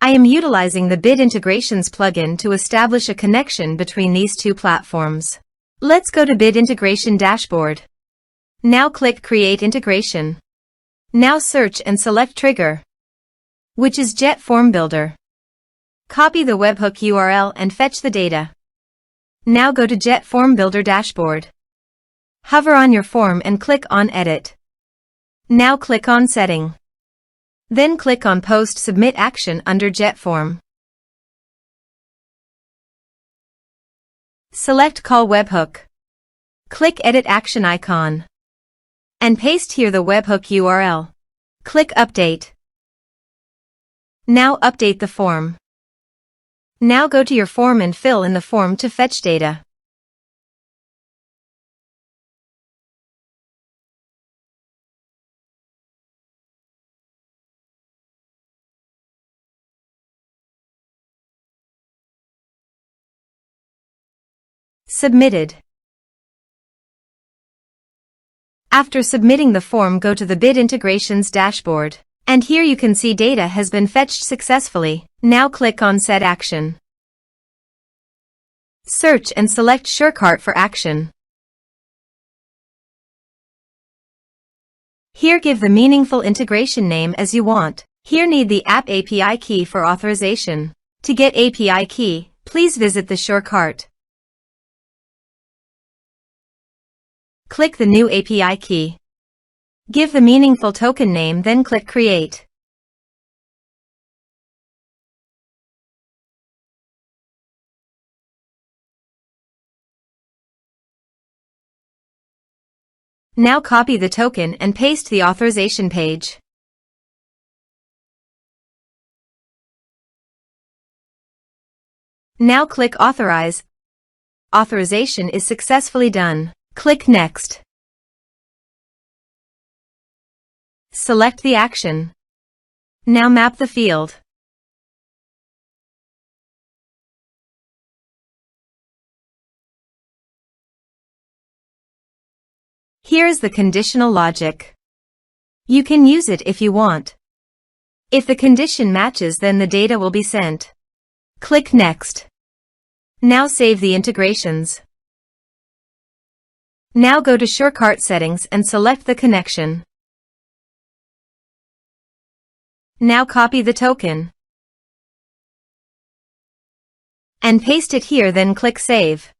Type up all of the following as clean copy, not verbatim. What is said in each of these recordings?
I am utilizing the Bit Integrations plugin to establish a connection between these two platforms. Let's go to Bit Integration Dashboard. Now click Create Integration. Now search and select Trigger, which is JetFormBuilder. Copy the webhook URL and fetch the data. Now go to JetFormBuilder Dashboard. Hover on your form and click on Edit. Now click on Setting. Then click on Post Submit Action under JetForm. Select Call Webhook. Click Edit Action icon. And paste here the webhook URL. Click Update. Now update the form. Now go to your form and fill in the form to fetch data. Submitted. After submitting the form, go to the Bit Integrations dashboard. And here you can see data has been fetched successfully. Now click on Set Action. Search and select SureCart for action. Here give the meaningful integration name as you want. Here need the app API key for authorization. To get API key, please visit the SureCart. Click the new API key. Give the meaningful token name, then click Create. Now copy the token and paste the authorization page. Now click Authorize. Authorization is successfully done. Click Next. Select the action. Now map the field. Here is the conditional logic. You can use it if you want. If the condition matches, then the data will be sent. Click Next. Now save the integrations. Now go to SureCart settings and select the connection. Now copy the token and paste it here, then click Save.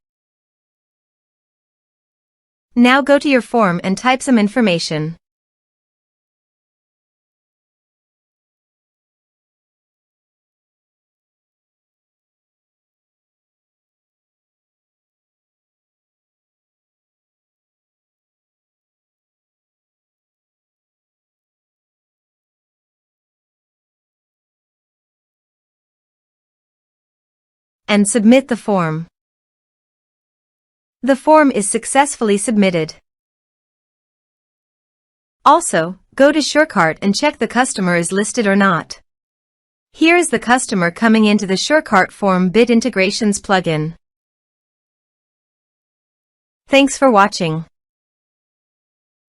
Now go to your form and type some information. And submit the form. The form is successfully submitted. Also, go to SureCart and check the customer is listed or not. Here is the customer coming into the SureCart form Bit Integrations plugin. Thanks for watching.